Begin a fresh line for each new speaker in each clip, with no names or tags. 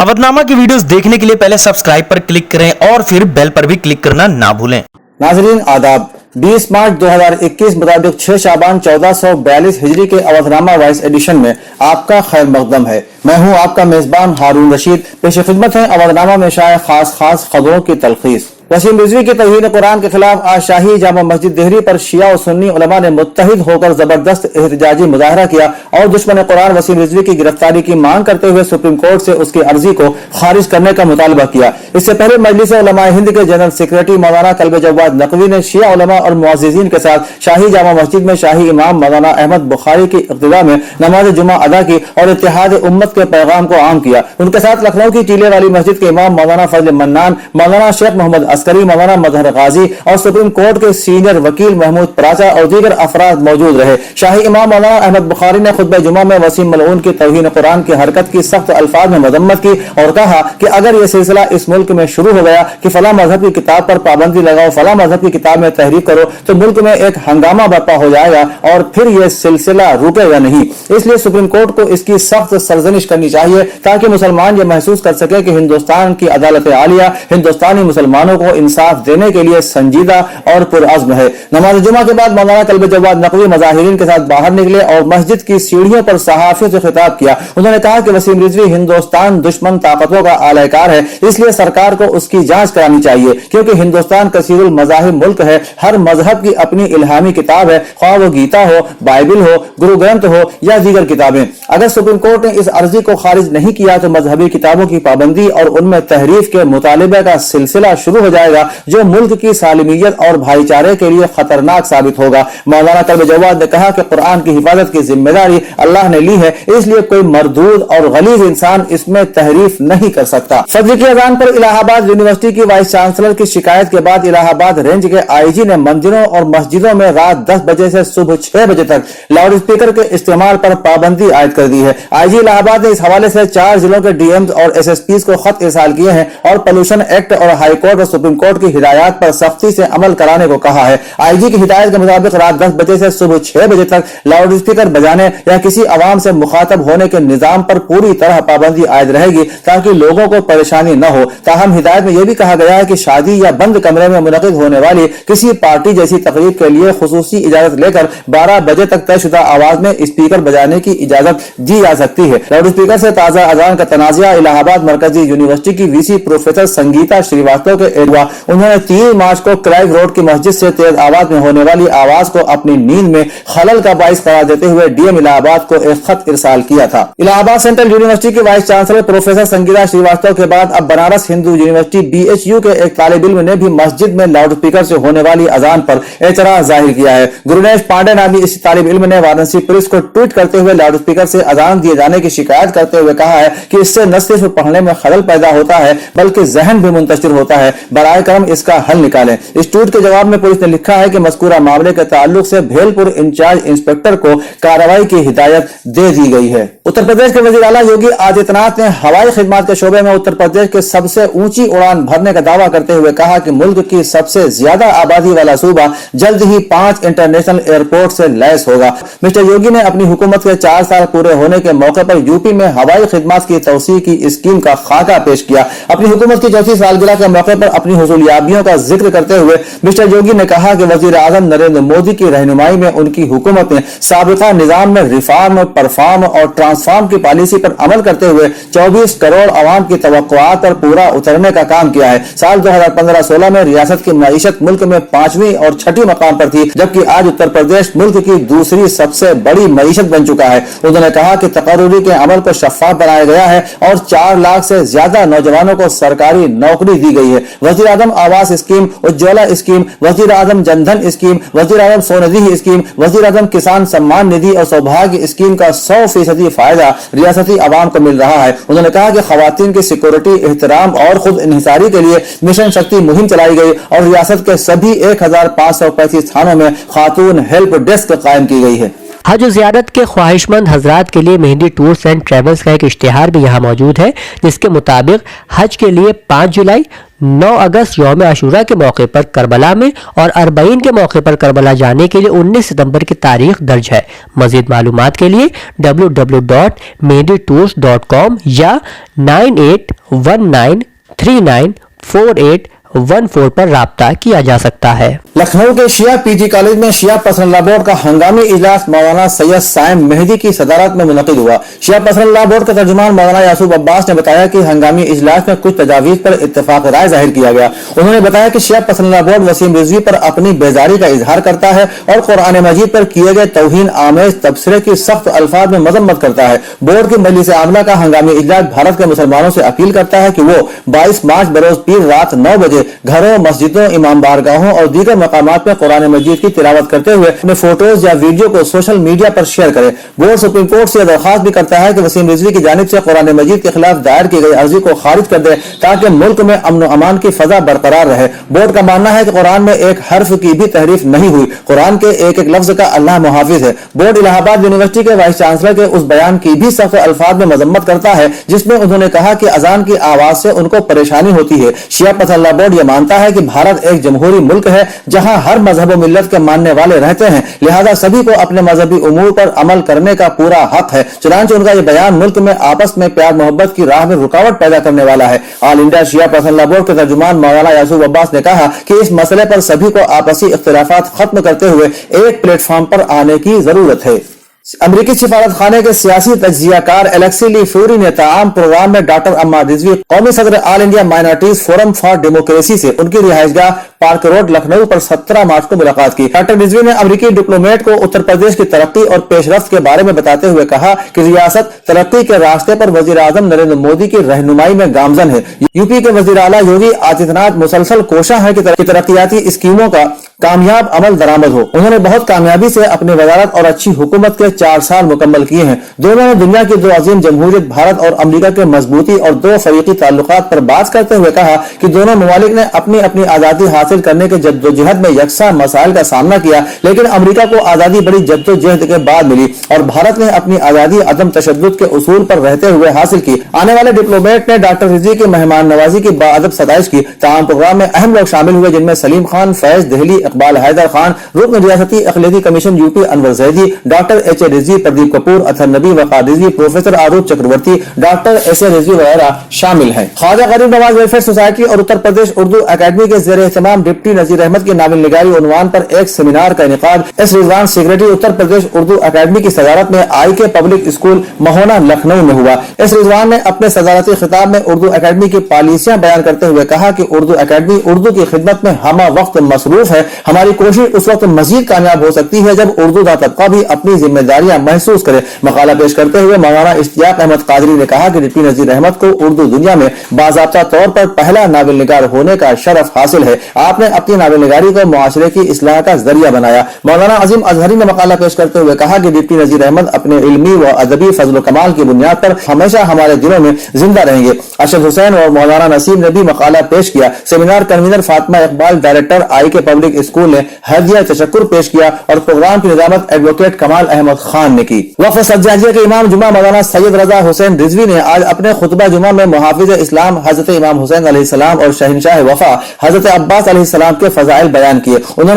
खबरनामा की वीडियोस देखने के लिए पहले सब्सक्राइब पर क्लिक करें और फिर बेल पर भी क्लिक करना ना भूलें।
नाजरीन आदाब, 20 मार्च 2021 मुताबिक 6 शाबान 1442 हिजरी के अवधनामा वॉइस एडिशन में आपका खैर मकदम है। मैं हूं आपका मेजबान हारून रशीद। पेश खिदमत है अवधनामा में शाये खास खबरों की तलखीस। वसीम रिजवी की तौहीन कुरान के खिलाफ आज शाही जामा मस्जिद देहरी पर शिया और सुन्नी उलमा ने मुत्तहिद होकर जबरदस्त एहतजाजी मुजाहरा किया और दुश्मन कुरान वसीम रिजवी की गिरफ्तारी की मांग करते हुए सुप्रीम कोर्ट से उसकी अर्जी को खारिज करने का मुतालबा किया। इससे पहले मजलिस उलमा हिंद के जनरल सेक्रेटरी मौलाना कल्ब जवाद नकवी ने शिया उलमा और मुअज़्ज़िज़ीन के साथ शाही जामा मस्जिद में शाही इमाम मौलाना अहमद बुखारी की इक़्तिदा में नमाज जुमा अदा की और इत्तेहाद उम्मत के पैगाम को आम किया। उनके साथ लखनऊ की टीले वाली मस्जिद के इमाम मौलाना फजल मन्नान, मौलाना शेख मोहम्मद अस्करी, मौलाना मजहर गाजी और सुप्रीम कोर्ट के सीनियर वकील महमूद पराचा और दीगर अफराद मौजूद रहे। शाही इमाम मौलाना अहमद बुखारी ने खुतबा जुमा में वसीम मलऊन की तौहीन कुरान की हरकत की सख्त अल्फाज में मजम्मत की और कहा कि अगर यह सिलसिला इस मुल्क में शुरू हो गया कि फला मजहब की किताब पर पाबंदी लगाओ, फला मजहब की किताब में तहरीक करो, तो मुल्क में एक हंगामा बर्पा हो जाएगा और फिर यह सिलसिला रुकेगा नहीं। इसलिए सुप्रीम कोर्ट को इसकी सख्त सरजनिश करनी चाहिए ताकि मुसलमान ये महसूस कर सके कि हिंदुस्तान की अदालत आलिया हिंदुस्तानी मुसलमानों को इंसाफ देने के लिए संजीदा और पुरअज़्म है। नमाज जुमा के बाद मौलाना कल्ब जवाद नकवी मुजाहिरीन के साथ बाहर निकले और मस्जिद की सीढ़ियों पर सहाफियों से खिताब किया। उन्होंने कहा कि वसीम रिजवी हिंदुस्तान दुश्मन ताकतों का आलयकार है, इसलिए सरकार को उसकी जांच करानी चाहिए क्योंकि हिंदुस्तान कसीरुल मज़ाहिब मुल्क है। हर मजहब की अपनी इल्हामी किताब है, ख्वाह वो गीता हो, बाइबिल हो, गुरु ग्रंथ हो या दीगर किताबें। अगर सुप्रीम कोर्ट ने इस अर्जी को खारिज नहीं किया तो मजहबी किताबों की पाबंदी और उनमें तहरीफ के मुतालिबे का सिलसिला शुरू हो जाएगा जो मुल्क की सालिमियत और भाईचारे के लिए खतरनाक साबित होगा। मौलाना कल्ब जवाद ने कहा कि कुरान की हिफाजत की जिम्मेदारी अल्लाह ने ली है, इसलिए कोई मरदूद और गलीज इंसान इसमें तहरीफ नहीं कर सकता। फज्र की अजान पर इलाहाबाद यूनिवर्सिटी की वाइस चांसलर की शिकायत के बाद इलाहाबाद रेंज के आईजी ने मंदिरों और मस्जिदों में रात 10 बजे से सुबह 6 बजे तक लाउड स्पीकर के इस्तेमाल पर पाबंदी आयद कर दी है। आईजी इलाहाबाद ने इस हवाले से 4 जिलों के डीएम्स और एसएसपी को खत इरसाल किए हैं और पोल्यूशन एक्ट और हाईकोर्ट और सुप्रीम कोर्ट की हिदायत पर सख्ती से अमल कराने को कहा है। आईजी की हिदायत के मुताबिक रात 10 बजे से सुबह 6 बजे तक लाउड स्पीकर बजाने या किसी अवाम से मुखातब होने के निजाम पर पूरी तरह पाबंदी आयद रहेगी ताकि लोगों को परेशानी न हो। ताहम हिदायत में यह भी कहा गया है कि शादी या बंद कमरे में मुनक़िद होने वाली किसी पार्टी जैसी तकरीब के लिए खुसूसी इजाजत लेकर 12 बजे तक तयशुदा आवाज में स्पीकर बजाने की इजाजत दी जा सकती है। लाउड स्पीकर से ताजा अजान का तनाज़ा इलाहाबाद मरकजी यूनिवर्सिटी की वीसी प्रोफेसर संगीता श्रीवास्तव के एडवा। उन्होंने 3 मार्च को क्राइव रोड की मस्जिद से तेज आवाज में होने वाली आवाज को अपनी नींद में खलल का बाइस करार देते हुए डीएम इलाहाबाद को एक खत इरसाल किया था। इलाहाबाद सेंट्रल यूनिवर्सिटी के vice chancellor professor Sangeeta Srivastava के बाद अब बनारस हिंदू यूनिवर्सिटी बीएचयू के एक तालिब इल्म ने भी मस्जिद में लाउड स्पीकर से होने वाली अजान पर एतराज जाहिर किया है। गुरुनेश पांडे नामी इस तालिब इल्म ने वाराणसी पुलिस को ट्वीट करते हुए लाउड स्पीकर से अजान दिए जाने की शिकायत करते हुए कहा है कि इससे न सिर्फ पढ़ने में खलल पैदा होता है बल्कि जहन भी मुंतशिर होता है। बराए करम इसका हल निकालें। इस ट्वीट के जवाब में पुलिस ने लिखा है कि मज़कूरा मामले के ताल्लुक से भेलपुर इंचार्ज इंस्पेक्टर को कार्रवाई की हिदायत दे दी गई है। उत्तर प्रदेश के वज़ीर आला योगी आदित्यनाथ ने हवाई खिदमत के शोबे में उत्तर प्रदेश के सबसे ऊंची उड़ान भरने का दावा करते हुए कहा कि मुल्क की सबसे ज्यादा आबादी वाला सूबा जल्द ही 5 इंटरनेशनल एयरपोर्ट से लैस होगा। मिस्टर योगी ने अपनी हुकूमत के 4 साल पूरे होने के मौके पर यूपी में हवाई खिदमत की तौसीह की स्कीम का खाका पेश किया। अपनी हुकूमत की चौथी सालगिरह के मौके पर अपनी हुसूलियाबियों का जिक्र करते हुए मिस्टर योगी ने कहा कि वजीर आजम नरेंद्र मोदी की रहनुमाई में उनकी हुकूमत ने साबिका निजाम में रिफॉर्म, परफॉर्म और ट्रांसफॉर्म की पॉलिसी पर अमल करते हुए 24 करोड़ आवाम की तवक्कुआत पर पूरा उतरने का काम किया है। साल 2015-16 में रियासत की मईशत मुल्क में 5वीं और 6ठी मकाम पर थी, जबकि आज उत्तर प्रदेश मुल्क की दूसरी सबसे बड़ी मईशत बन चुका है। उन्होंने कहा कि तकर्रुरी के अमल को शफ़ाफ बनाया गया है और 4 लाख से ज्यादा नौजवानों को सरकारी नौकरी दी गई है। वज़ीर आज़म आवास स्कीम, उज्ज्वला स्कीम, वज़ीर आज़म जनधन स्कीम, वज़ीर आज़म सोनिधि स्कीम, वज़ीर आज़म किसान सम्मान निधि और सौभाग्य स्कीम का 100% फायदा रियासती आवाम को मिल रहा है। उन्होंने कहा कि खवातीन की सिक्योरिटी, एहतराम और खुद इन्हिसारी के लिए मिशन शक्ति मुहिम चलाई गई और रियासत के सभी 1535 थानों में खातून हेल्प डेस्क कायम की गई है।
حج و زیارت کے خواہش مند حضرات کے لیے مہندی ٹورز اینڈ ٹریولز کا ایک اشتہار بھی یہاں موجود ہے، جس کے مطابق حج کے لیے 5 جولائی، 9 اگست یوم عاشوراء کے موقع پر کربلا میں اور 40 کے موقع پر کربلا جانے کے لیے 19 ستمبر کی تاریخ درج ہے۔ مزید معلومات کے لیے www.mehndytours.com یا 9819394814 پر رابطہ کیا جا سکتا ہے۔
لکھنؤ کے شیعہ پی جی کالج میں شیعہ پسند اللہ بورڈ کا ہنگامی اجلاس مولانا سید سائم مہدی کی صدارت میں منعقد ہوا۔ شیعہ پسند اللہ بورڈ کے ترجمان مولانا یعقوب عباس نے بتایا کہ ہنگامی اجلاس میں کچھ تجاویز پر اتفاق رائے ظاہر کیا گیا۔ انہوں نے بتایا کہ شیعہ پسند اللہ بورڈ وسیم رضوی پر اپنی بیزاری کا اظہار کرتا ہے اور قرآن مجید پر کیے گئے توہین آمیز تبصرے کی سخت الفاظ میں مذمت کرتا ہے۔ بورڈ کی مجلس عاملہ کا ہنگامی اجلاس بھارت کے مسلمانوں سے اپیل کرتا ہے کہ وہ 22 مارچ بروز پیر رات 9 بجے گھروں، مسجدوں، امام بارگاہوں اور دیگر مقامات میں قرآن مجید کی تلاوت کرتے ہوئے اپنے فوٹوز یا ویڈیو کو سوشل میڈیا پر شیئر کرے۔ بورڈ سپریم کورٹ سے درخواست بھی کرتا ہے کہ وسیم رضوی کی جانب سے قرآن مجید کے خلاف دائر کی گئی عرضی کو خارج کر دے تاکہ ملک میں امن و امان کی فضا برقرار رہے۔ بورڈ کا ماننا ہے کہ قرآن میں ایک حرف کی بھی تحریف نہیں ہوئی، قرآن کے ایک ایک لفظ کا اللہ محافظ ہے۔ بورڈ الہ آباد یونیورسٹی کے وائس چانسلر کے اس بیان کی بھی سخت الفاظ میں مذمت کرتا ہے جس میں انہوں نے کہا کہ اذان کی آواز سے ان کو پریشانی ہوتی ہے۔ شیعہ پسند اللہ بورڈ یہ مانتا ہے کہ بھارت ایک جمہوری ملک ہے جہاں ہر مذہب و ملت کے ماننے والے رہتے ہیں، لہذا سبھی کو اپنے مذہبی امور پر عمل کرنے کا پورا حق ہے۔ چنانچہ ان کا یہ بیان ملک میں آپس میں پیار محبت کی راہ میں رکاوٹ پیدا کرنے والا ہے۔ آل انڈیا شیعہ پسند اللہ بورڈ کے ترجمان مولانا یعقوب عباس نے کہا کہ اس مسئلے پر سبھی کو آپسی اختلافات ختم کرتے ہوئے ایک پلیٹ فارم پر آنے کی ضرورت ہے۔ امریکی سفارت خانے کے سیاسی تجزیہ کار الیکسی لی فیوری نے تعام پروگرام میں ڈاکٹر عماد رضوی، قومی صدر All India Minorities Forum for Democracy سے ان کی رہائش گاہ پارک روڈ لکھنؤ پر 17 مارچ کو ملاقات کی۔ ڈاکٹر رضوی نے امریکی ڈپلومیٹ کو اتر پردیش کی ترقی اور پیش رفت کے بارے میں بتاتے ہوئے کہا کہ ریاست ترقی کے راستے پر وزیر اعظم نریندر مودی کی رہنمائی میں گامزن ہے۔ یو پی کے وزیر اعلیٰ یوگی آدتیہ ناتھ مسلسل کوشاں ہیں کہ ترقیاتی اسکیموں کا کامیاب عمل درآمد ہو۔ انہوں نے بہت کامیابی سے اپنی وزارت اور اچھی حکومت کے 4 سال مکمل کیے ہیں۔ دونوں نے دنیا کی 2 عظیم جمہوریت بھارت اور امریکہ کے مضبوطی اور 2 فریقی تعلقات پر بات کرتے ہوئے کہا کہ دونوں ممالک نے اپنی اپنی آزادی حاصل کرنے کے جدوجہد میں یکساں مسائل کا سامنا کیا، لیکن امریکہ کو آزادی بڑی جدوجہد کے بعد ملی اور بھارت نے اپنی آزادی عدم تشدد کے اصول پر رہتے ہوئے حاصل کی۔ آنے والے ڈپلومیٹ نے ڈاکٹر رضوی کی مہمان نوازی کی باادب ستائش کی۔ تعام پروگرام میں اہم لوگ شامل ہوئے جن میں سلیم خان، فیض دہلی، اقبال حیدر خان، رکن ریاستی اقلیتی commission U P Anwar Zaidi, doctor H A Rizvi, Pradeep Kapoor, Athar Nabi, Waqar Rizvi, professor Aroop Chakravarty, doctor S A Rizvi وغیرہ شامل ہیں۔ خواجہ غریب نواز ویلفیئر سوسائٹی اور اتر پردیش اردو اکیڈمی کے زیر اہتمام ڈپٹی نذیر احمد کی ناول نگاری عنوان پر ایک سیمینار کا انعقاد۔ ایس رضوان سیکریٹری اتر پردیش اردو اکیڈمی کی صدارت میں آئی کے پبلک اسکول مہونا لکھنؤ میں ہوا۔ ایس رضوان نے اپنے صدارتی خطاب میں اردو اکیڈمی کی پالیسیاں بیان کرتے ہوئے کہا کہ اردو اکیڈمی اردو کی خدمت میں ہمہ وقت مصروف ہے۔ ہماری کوشش اس وقت مزید کامیاب ہو سکتی ہے جب اردو دا طبقہ بھی اپنی ذمہ داریاں محسوس کرے۔ مقالہ پیش کرتے ہوئے مولانا اشتیاق احمد قادری نے کہا کہ ڈپٹی نذیر احمد کو اردو دنیا میں باضابطہ طور پر پہلا ناول نگار ہونے کا شرف حاصل ہے۔ آپ نے اپنی ناول نگاری کو معاشرے کی اصلاح کا ذریعہ بنایا۔ مولانا عظیم اظہری نے مقالہ پیش کرتے ہوئے کہا کہ ڈپٹی نذیر احمد اپنے علمی و ادبی فضل و کمال کی بنیاد پر ہمیشہ ہمارے دلوں میں زندہ رہیں گے۔ ارشد حسین اور مولانا نسیم نے بھی مقالہ پیش کیا۔ Seminar convener Fatima Iqbal, director I کے پبلک اسکول نے ہدیہ تشکر پیش کیا اور پروگرام کی نظامت ایڈوکیٹ کمال احمد خان نے کی۔ وقف سجادیہ کے امام جمعہ مولانا سید رضا حسین رضوی نے آج اپنے خطبہ جمعہ میں محافظ اسلام حضرت امام حسین علیہ السلام اور شہنشاہ وفا حضرت عباس علیہ السلام کے فضائل بیان کیے۔ انہوں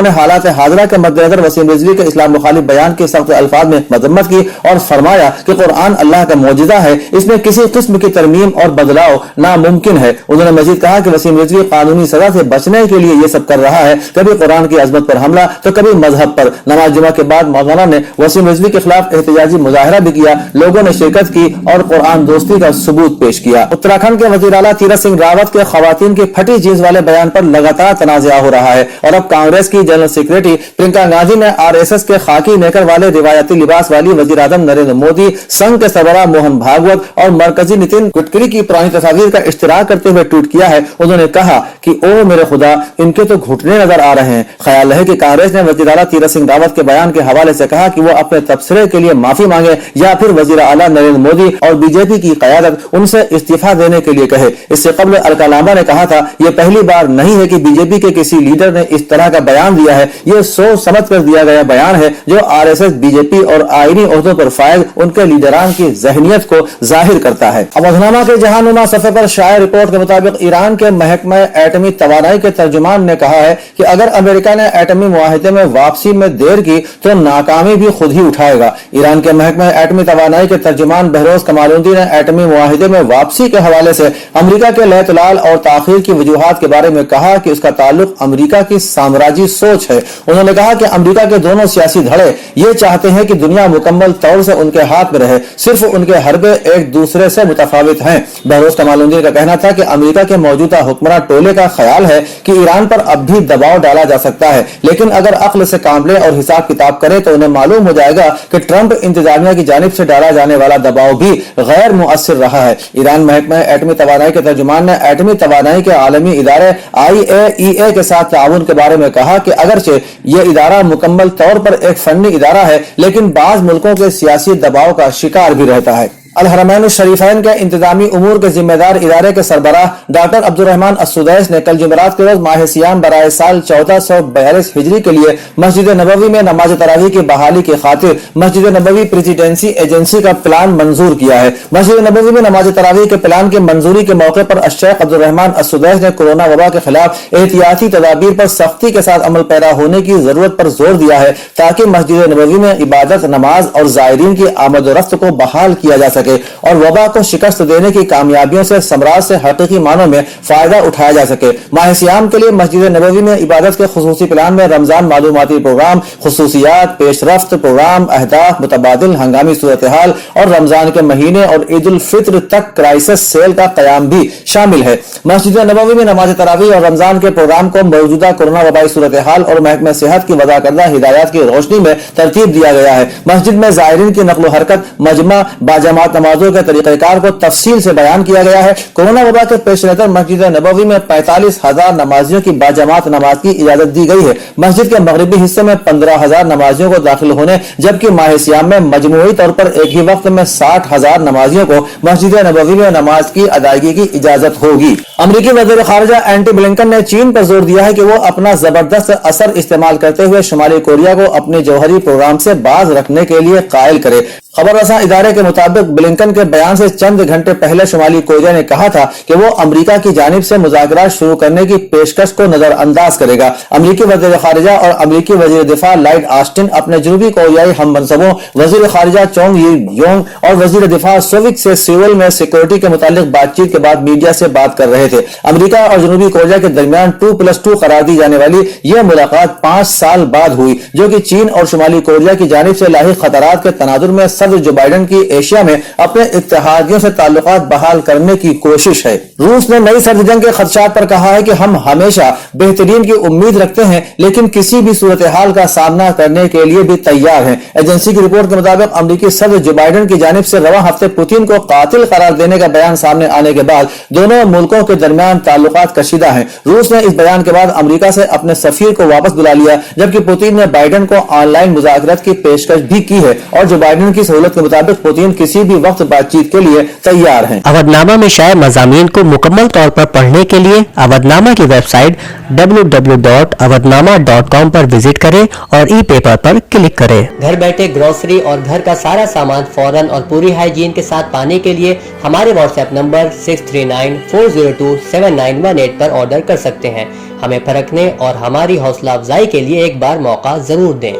نے حالات حاضرہ کے مد نظر وسیم رضوی کے اسلام مخالف بیان کے سخت الفاظ میں مذمت کی اور فرمایا کہ قرآن اللہ کا معجزہ ہے، اس میں کسی قسم کی ترمیم اور بدلاؤ ناممکن ہے۔ انہوں نے مزید کہا کہ وسیم رضوی قانونی سزا سے بچنے کے لیے یہ سب کر رہا ہے، کبھی قرآن کی عظمت پر حملہ تو کبھی مذہب پر۔ نماز جمعہ کے بعد مولانا نے وسیم رضوی کے خلاف احتجاجی مظاہرہ بھی کیا، لوگوں نے شرکت کی اور قرآن دوستی کا ثبوت پیش کیا۔ اتراکھنڈ کے وزیر اعلیٰ تیرتھ سنگھ راوت کے خواتین کی پھٹی جینس والے بیان پر لگاتار تنازعہ ہو رہا ہے اور اب کانگریس کی جنرل سیکریٹری پرینکا گاندھی نے RSS کے خاکی نیکر والے روایتی لباس والی وزیر اعظم نریندر مودی، سنگھ کے سربراہ موہن بھاگوت اور مرکزی نتن گڈکری کی پرانی تصاویر کا اشتراک کرتے ہوئے ٹویٹ کیا ہے۔ انہوں نے کہا کہ او میرے خدا، ان کے تو گھٹنے उठने नजर आ रहे हैं। ख्याल है कि कांग्रेस ने वजीर आला तीरथ सिंह रावत के बयान के हवाले से कहा कि वो अपने तबसरे के लिए माफी मांगे या फिर वजीर आला नरेंद्र मोदी और बीजेपी की क़यादत उनसे इस्तीफा देने के लिए कहे। इससे कबल अलकलामा ने कहा था, ये पहली बार नहीं है कि बीजेपी के किसी लीडर ने इस तरह का बयान दिया है। ये सोच समझ कर दिया गया बयान है जो आरएसएस, बीजेपी और आईनी ओहदों पर फायद उनके लीडरान की जहनियत को जाहिर करता है। अवधनामा के जहानुमा सफे पर शाये रिपोर्ट के मुताबिक ईरान के महकमा एटमी तवानाई के तर्जुमान ने कहा है कि अगर अमेरिका ने एटमी मुआहिदे में वापसी में देर की तो नाकामी भी खुद ही उठाएगा। ईरान के महकमा एटमी तवानाई के तर्जुमान बहरोज कमालुद्दीन ने एटमी मुआहिदे में वापसी के हवाले से अमेरिका के लहतलाल और ताखीर की वजूहात के बारे में कहा कि उसका ताल्लुक अमेरिका की साम्राज्यी सोच है। उन्होंने कहा कि अमेरिका के दोनों सियासी धड़े ये चाहते हैं कि दुनिया मुकम्मल तौर से उनके हाथ में रहे, सिर्फ उनके हरबे एक दूसरे से मुतफावित हैं। बहरोज कमालुद्दीन का कहना था कि अमेरिका के मौजूदा हुक्मरान टोले का ख्याल है कि ईरान पर अब भी दबाव डाला जा सकता है, लेकिन अगर अक्ल से काम ले और हिसाब किताब करे तो उन्हें मालूम हो जाएगा कि ट्रंप इंतजामिया की जानिब से डाला जाने वाला दबाव भी गैर मुअस्सिर रहा है। ईरान महकमा एटमी तवानाई के तर्जुमान ने एटमी तवानाई के आलमी इदारे IAEA के साथ ताउन के बारे में कहा कि अगरचे ये इदारा मुकम्मल तौर पर एक फन्नी इदारा है, लेकिन बाज मुल्कों के सियासी दबाव का शिकार भी रहता है। अल-हरमैन शरीफैन के इंतजामी उमूर के जिम्मेदार इदारे के सरबराह डॉक्टर अब्दुर्रहमान अस्सुदैस ने कल जुमेरात के रोज माह सियाम बराए साल 1442 हिजरी के लिए मस्जिद नबवी में नमाज तरावी की बहाली की खातिर मस्जिद नबवी प्रेसिडेंसी एजेंसी का प्लान मंजूर किया है। मस्जिद नबवी में नमाज तरावी के प्लान की मंजूरी के मौके पर शेख अब्दुर्रहमान अस्सुदैस ने कोरोना वबा के खिलाफ एहतियाती तदाबीर पर सख्ती के साथ अमल पैरा होने की जरूरत पर जोर दिया है ताकि मस्जिद नबवी में इबादत, नमाज और जायरीन की आमद-ओ-रफ्त को बहाल किया जा सके और वबा को शिकस्त देने की कामयाबियों से समराज से हकीकी मानों में फायदा उठाया जा सके। माह सियाम के लिए मस्जिद नबवी में इबादत के खुसूसी प्लान में रमजान मालूमाती प्रोग्राम, खुसूसियात, पेशरफ्त प्रोग्राम, अहदाफ, मुतबादिल हंगामी सूरत हाल और रमजान के महीने और ईद उल फित्र तक क्राइसिस सेल का कयाम भी शामिल है। मस्जिद नबवी में नमाज तरावी और रमजान के प्रोग्राम को मौजूदा कोरोना वबाई सूरत हाल और महकमा सेहत की वदा करदा हिदायत की रोशनी में तरतीब दिया गया है। मस्जिद में जायरीन की नक्ल हरकत, मजमा, बाजमात नमाजों के तरीक़ेकार को तफसील से बयान किया गया है। कोरोना वबा के पेश नजर मस्जिद नबवी में 45,000 नमाजियों की बाजमात नमाज की इजाजत दी गई है। मस्जिद के मगरिबी हिस्से में 15,000 नमाजियों को दाखिल होने, जबकि माह सियाम में मजमूई तौर पर एक ही वक्त में 60,000 नमाजियों को मस्जिद नबवी में नमाज की अदायगी की इजाजत होगी। अमरीकी वज़ीर ख़ारिजा एंटी ब्लिंकन ने चीन पर जोर दिया है कि वो अपना जबरदस्त असर इस्तेमाल करते हुए शुमाली कोरिया को अपने जौहरी प्रोग्राम से बाज रखने के लिए कायल करे। खबर रसा इदारे के मुताबिक ब्लिंकन के बयान से चंद घंटे पहले शुमाली कोरिया ने कहा था कि वो अमेरिका की जानिब से मुज़ाकरात शुरू करने की पेशकश को नजरअंदाज करेगा। अमरीकी वज़ीर ख़ारिजा और अमरीकी वज़ीर दिफा लॉयड ऑस्टिन अपने जनूबी कोरियाई हम मनसबों वज़ीर ख़ारिजा चोंग यी योंग और वज़ीर दिफा सोविक से सिविल में सिक्योरिटी के मुतालिक बातचीत के बाद मीडिया से बात कर रहे थे। अमेरिका और जनूबी कोरिया के दरमियान 2+2 करार दी जाने वाली यह मुलाकात 5 साल बाद हुई, जो कि चीन और शुमाली कोरिया की जानिब से लाहिक खतरात के तनाजुर में सदर जो बाइडेन की एशिया में अपने इत्तेहादियों से ताल्लुकात बहाल करने की कोशिश है। रूस ने नई सर्द जंग के खदशात पर कहा है कि हम हमेशा बेहतरीन की उम्मीद रखते हैं, लेकिन किसी भी सूरत हाल का सामना करने के लिए भी तैयार हैं। एजेंसी की रिपोर्ट के मुताबिक अमेरिकी सदर जो बाइडेन की जानिब से रवा हफ्ते पुतिन को कातिल करार देने का बयान सामने आने के बाद दोनों मुल्कों के दरमियान ताल्लुकात कशीदा हैं। रूस ने इस बयान के बाद अमेरिका से अपने सफीर को वापस बुला लिया, जबकि पुतिन ने बाइडेन को ऑनलाइन मुज़ाकरात की पेशकश भी की है और जो बाइडेन की सहूलत के मुताबिक पुतिन किसी भी वक्त बातचीत के लिए तैयार हैं।
अवधनामा में शाये मज़ामीन को मुकम्मल तौर पर पढ़ने के लिए अवधनामा की वेबसाइट www.awadnama.com पर विजिट करें और ई पेपर पर क्लिक करें। घर बैठे ग्रोसरी और घर का सारा सामान फौरन और पूरी हाइजीन के साथ पाने के लिए हमारे व्हाट्सएप नंबर 6394027918 पर ऑर्डर कर सकते हैं। हमें परखने और हमारी हौसला अफजाई के लिए एक बार मौका जरूर दें।